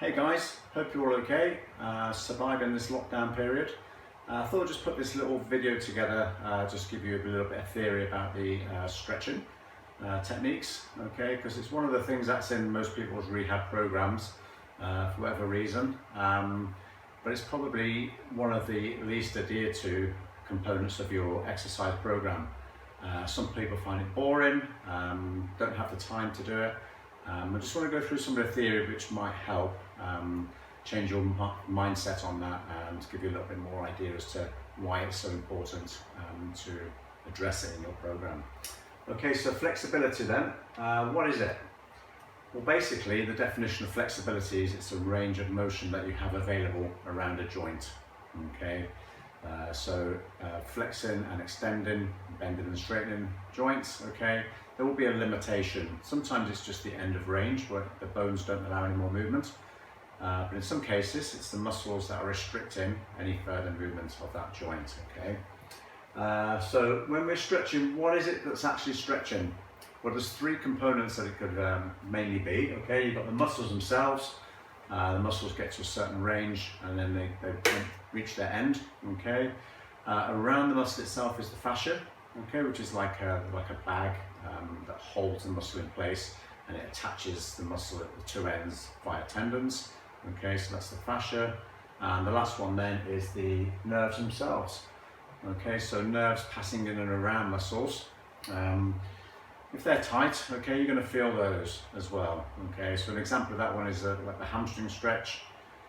Hey guys, hope you're all okay, surviving this lockdown period. I thought I'd just put this little video together, just give you a little bit of theory about the stretching techniques, okay, because it's one of the things that's in most people's rehab programs for whatever reason, but it's probably one of the least adhered to components of your exercise program. Some people find it boring, don't have the time to do it. I just want to go through some of the theory which might help change your mindset on that and give you a little bit more idea as to why it's so important to address it in your program. Okay, so flexibility then, what is it? Well, basically the definition of flexibility is it's a range of motion that you have available around a joint. Okay, so flexing and extending, bending and straightening joints, okay, there will be a limitation. Sometimes it's just the end of range where the bones don't allow any more movement, but in some cases it's the muscles that are restricting any further movement of that joint, okay. So when we're stretching, what is it that's actually stretching? Well, there's three components that it could mainly be, okay. You've got the muscles themselves. The muscles get to a certain range and then they reach their end, okay. Around the muscle itself is the fascia, okay, which is like a bag that holds the muscle in place, and it attaches the muscle at the two ends via tendons, okay, so that's the fascia. And the last one then is the nerves themselves, okay, so nerves passing in and around muscles. If they're tight, okay, you're going to feel those as well, okay. So an example of that one is like the hamstring stretch.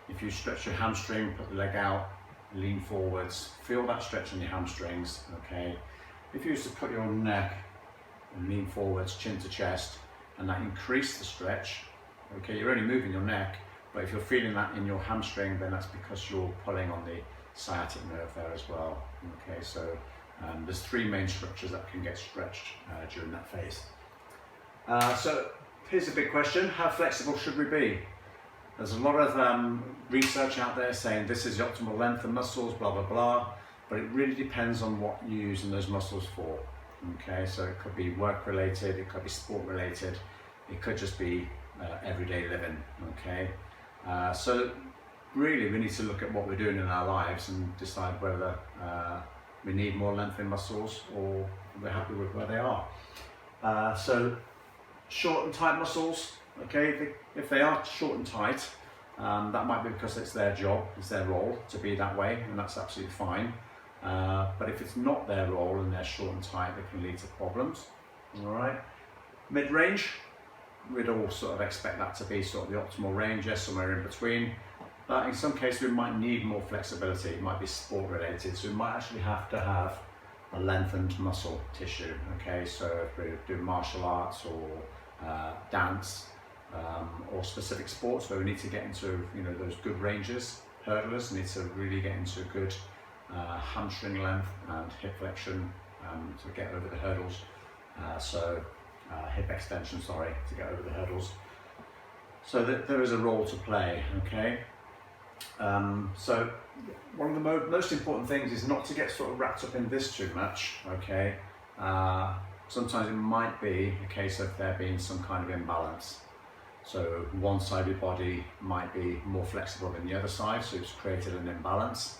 If you stretch your hamstring, put the leg out, lean forwards, feel that stretch in your hamstrings, okay. If you used to put your neck and lean forwards, chin to chest, and that increase the stretch, okay, you're only moving your neck, but if you're feeling that in your hamstring, then that's because you're pulling on the sciatic nerve there as well, okay. So there's three main structures that can get stretched during that phase. So here's a big question: how flexible should we be? There's a lot of research out there saying this is the optimal length of muscles, blah blah blah, but it really depends on what you're using those muscles for, okay. So it could be work related, it could be sport related, it could just be everyday living, okay. So really we need to look at what we're doing in our lives and decide whether we need more length in muscles or we're happy with where they are. So short and tight muscles, okay, if they are short and tight, that might be because it's their job, it's their role to be that way, and that's absolutely fine. But if it's not their role and they're short and tight, they can lead to problems. All right. Mid-range, we'd all sort of expect that to be sort of the optimal range, yes, somewhere in between. But in some cases we might need more flexibility. It might be sport related, so we might actually have to have a lengthened muscle tissue, okay. So if we're doing martial arts or dance or specific sports where we need to get into, you know, those good ranges, hurdlers need to really get into good hamstring length and hip flexion to get over the hurdles. Hip extension, sorry, to get over the hurdles. So that there is a role to play, okay. So one of the most important things is not to get sort of wrapped up in this too much, okay. Sometimes it might be a case of there being some kind of imbalance. So one side of your body might be more flexible than the other side, so it's created an imbalance.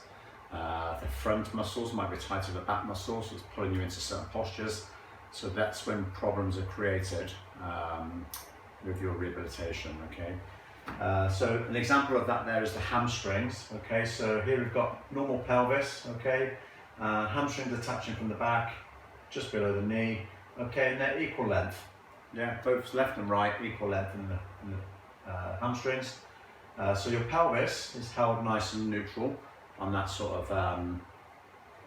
The front muscles might be tighter than the back muscles, so it's pulling you into certain postures. So that's when problems are created with your rehabilitation, okay. So an example of that there is the hamstrings, okay. So here we've got normal pelvis, okay. Hamstrings attaching from the back, just below the knee, okay, and they're equal length. Yeah, both left and right, equal length in the hamstrings. So your pelvis is held nice and neutral on that sort of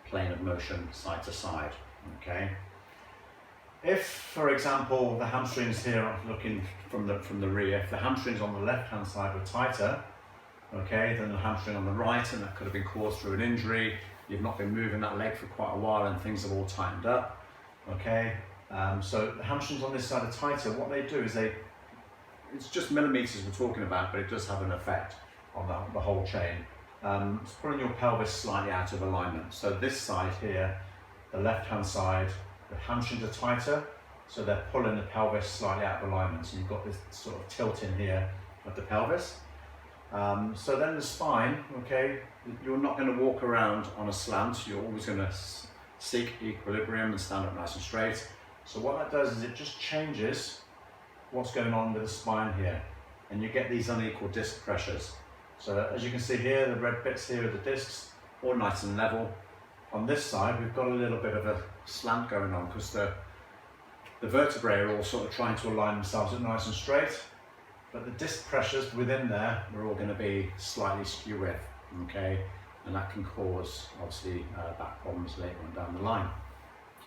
plane of motion, side to side, okay. If, for example, the hamstrings here, looking from the rear, if the hamstrings on the left-hand side were tighter, okay, than the hamstring on the right, and that could have been caused through an injury, you've not been moving that leg for quite a while and things have all tightened up, okay. So the hamstrings on this side are tighter. What they do is it's just millimeters we're talking about, but it does have an effect on the whole chain. It's pulling your pelvis slightly out of alignment. So this side here, the left-hand side, the hamstrings are tighter, so they're pulling the pelvis slightly out of alignment. So you've got this sort of tilt in here of the pelvis. So then the spine, okay, you're not going to walk around on a slant, you're always going to seek equilibrium and stand up nice and straight. So what that does is it just changes what's going on with the spine here, and you get these unequal disc pressures. So as you can see here, the red bits here are the discs, all nice and level. On this side, we've got a little bit of a slant going on because the vertebrae are all sort of trying to align themselves up nice and straight, but the disc pressures within there are all going to be slightly skew with, okay? And that can cause, obviously, back problems later on down the line.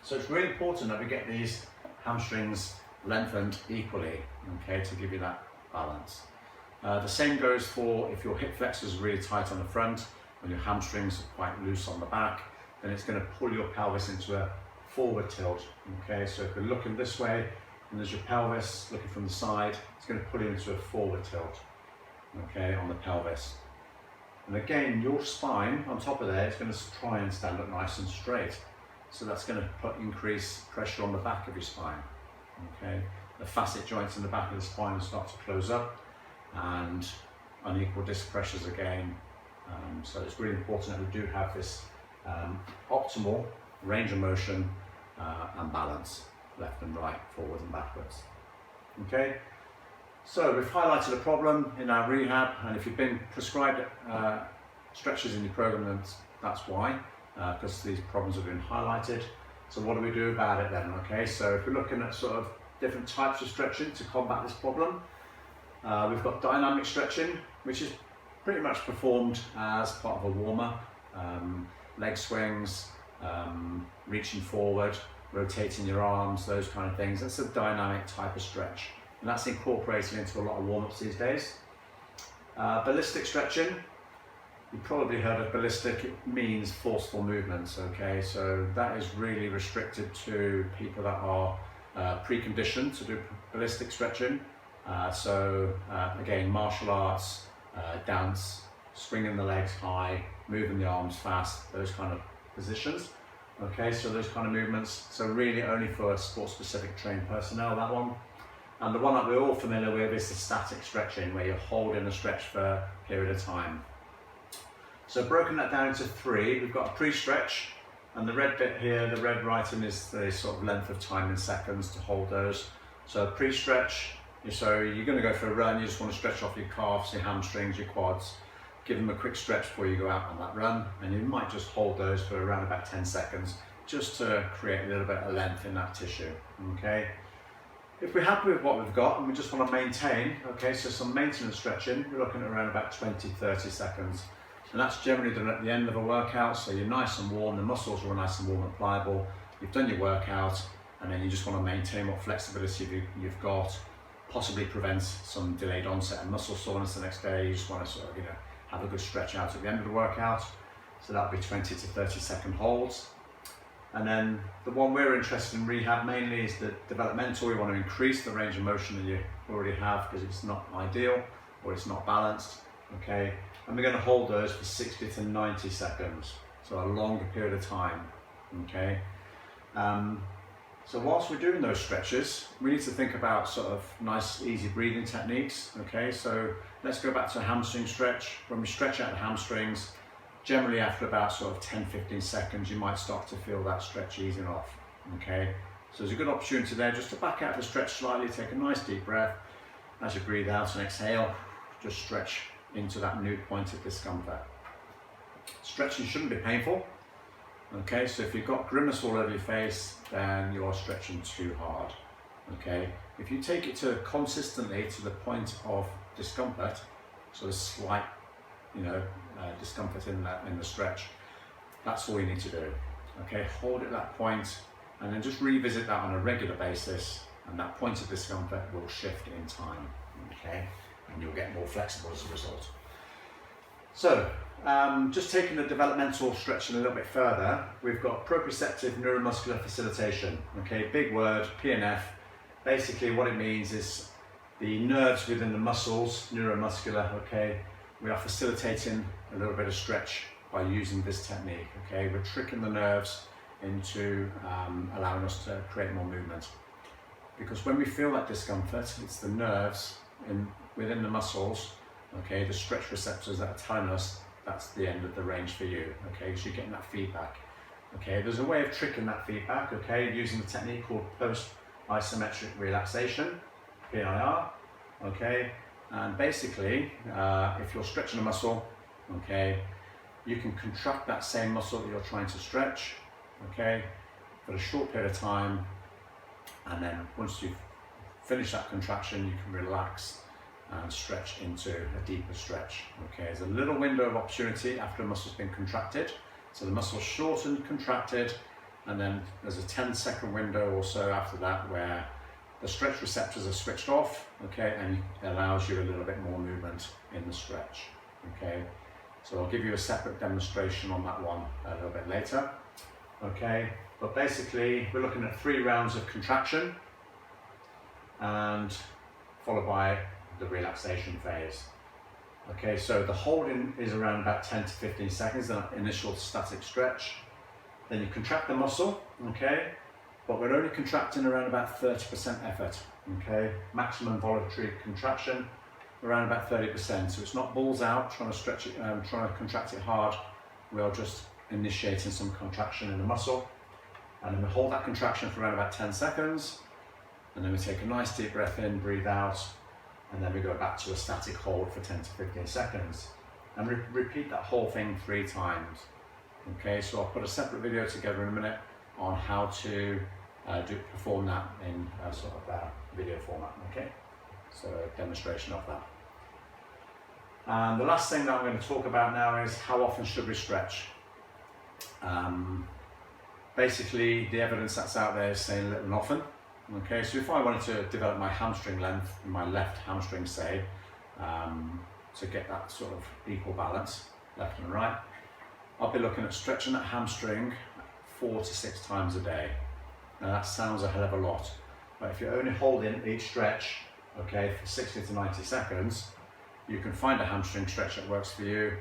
So it's really important that we get these hamstrings lengthened equally, okay, to give you that balance. The same goes for if your hip flexors are really tight on the front and your hamstrings are quite loose on the back, then it's going to pull your pelvis into a forward tilt, okay? So if you're looking this way and there's your pelvis looking from the side, it's going to pull you into a forward tilt, okay, on the pelvis. And again, your spine on top of there is going to try and stand up nice and straight. So that's going to increase pressure on the back of your spine, okay? The facet joints in the back of the spine will start to close up, and unequal disc pressures again. So it's really important that we do have this optimal range of motion and balance, left and right, forward and backwards. Okay, so we've highlighted a problem in our rehab, and if you've been prescribed stretches in your program, then that's why, because these problems have been highlighted. So what do we do about it then? Okay, so if we're looking at sort of different types of stretching to combat this problem, we've got dynamic stretching, which is pretty much performed as part of a warm-up, leg swings, reaching forward, rotating your arms, those kind of things. That's a dynamic type of stretch, and that's incorporated into a lot of warm-ups these days. Ballistic stretching, you've probably heard of ballistic. It means forceful movements, okay? So that is really restricted to people that are preconditioned to do ballistic stretching. Again, martial arts, dance, swinging the legs high, moving the arms fast, those kind of positions. Okay, so those kind of movements. So really only for sport-specific trained personnel, that one. And the one that we're all familiar with is the static stretching, where you're holding a stretch for a period of time. So broken that down into three, we've got a pre-stretch, and the red bit here, the red writing is the sort of length of time in seconds to hold those. So pre-stretch, so you're going to go for a run, you just want to stretch off your calves, your hamstrings, your quads, give them a quick stretch before you go out on that run, and you might just hold those for around about 10 seconds, just to create a little bit of length in that tissue, okay? If we're happy with what we've got and we just want to maintain, okay, so some maintenance stretching, we're looking at around about 20-30 seconds. And that's generally done at the end of a workout, so you're nice and warm, the muscles are nice and warm and pliable, you've done your workout, and then you just want to maintain what flexibility you've got, possibly prevent some delayed onset and muscle soreness the next day. You just want to sort of, have a good stretch out at the end of the workout. So that'll be 20 to 30 second holds. And then the one we're interested in rehab mainly is the developmental. We want to increase the range of motion that you already have because it's not ideal or it's not balanced, okay? And we're going to hold those for 60 to 90 seconds, so a longer period of time, okay? So whilst we're doing those stretches, we need to think about sort of nice, easy breathing techniques, okay? So let's go back to a hamstring stretch. When we stretch out the hamstrings, generally after about sort of 10-15 seconds, you might start to feel that stretch easing off, okay? So there's a good opportunity there just to back out the stretch slightly, take a nice deep breath. As you breathe out and exhale, just stretch into that new point of discomfort. Stretching shouldn't be painful. Okay, so if you've got grimace all over your face, then you are stretching too hard. Okay, if you take it to consistently to the point of discomfort, so a slight, discomfort in the stretch, that's all you need to do. Okay, hold at that point, and then just revisit that on a regular basis, and that point of discomfort will shift in time. Okay, and you'll get more flexible as a result. So, just taking the developmental stretching a little bit further, we've got proprioceptive neuromuscular facilitation. Okay, big word, PNF. Basically what it means is the nerves within the muscles, neuromuscular, okay, we are facilitating a little bit of stretch by using this technique, okay. We're tricking the nerves into allowing us to create more movement. Because when we feel that discomfort, it's the nerves within the muscles okay, the stretch receptors that are telling us that's the end of the range for you, okay, so you're getting that feedback. Okay, there's a way of tricking that feedback, okay, using the technique called post-isometric relaxation, PIR, okay, and basically, if you're stretching a muscle, okay, you can contract that same muscle that you're trying to stretch, okay, for a short period of time, and then once you've finished that contraction, you can relax and stretch into a deeper stretch. Okay, there's a little window of opportunity after a muscle's been contracted. So the muscle's shortened, contracted, and then there's a 10-second window or so after that where the stretch receptors are switched off, okay, and it allows you a little bit more movement in the stretch, okay. So I'll give you a separate demonstration on that one a little bit later, okay. But basically, we're looking at 3 rounds of contraction and followed by the relaxation phase. Okay, so the holding is around about 10 to 15 seconds, the initial static stretch. Then you contract the muscle, okay, but we're only contracting around about 30% effort, okay. Maximum voluntary contraction around about 30%. So it's not balls out, trying to stretch it, trying to contract it hard. We are just initiating some contraction in the muscle. And then we hold that contraction for around about 10 seconds. And then we take a nice deep breath in, breathe out, and then we go back to a static hold for 10 to 15 seconds. And repeat that whole thing 3 times. Okay, so I'll put a separate video together in a minute on how to perform that in sort of video format, okay? So a demonstration of that. And the last thing that I'm going to talk about now is how often should we stretch? Basically, the evidence that's out there is saying little and often. Okay, so if I wanted to develop my hamstring length in my left hamstring, say, to get that sort of equal balance, left and right, I'll be looking at stretching that hamstring 4 to 6 times a day. Now that sounds a hell of a lot, but if you're only holding each stretch, okay, for 60 to 90 seconds, you can find a hamstring stretch that works for you,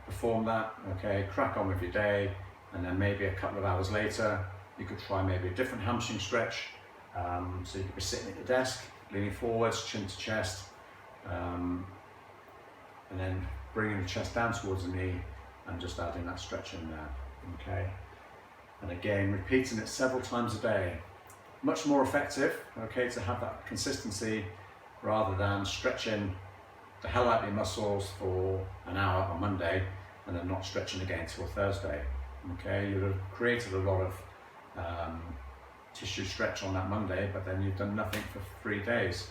perform that, okay, crack on with your day, and then maybe a couple of hours later, you could try maybe a different hamstring stretch. So you could be sitting at your desk, leaning forwards, chin to chest, and then bringing the chest down towards the knee and just adding that stretch in there, okay? And again, repeating it several times a day. Much more effective, okay, to have that consistency rather than stretching the hell out of your muscles for an hour on Monday and then not stretching again till Thursday, okay? You'd have created a lot of tissue stretch on that Monday, but then you've done nothing for 3 days.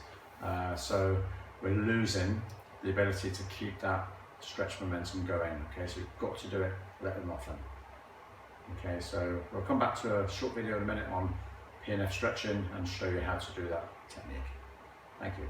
So we're losing the ability to keep that stretch momentum going, okay? So you've got to do it little and often. Okay, so we'll come back to a short video in a minute on PNF stretching and show you how to do that technique. Thank you.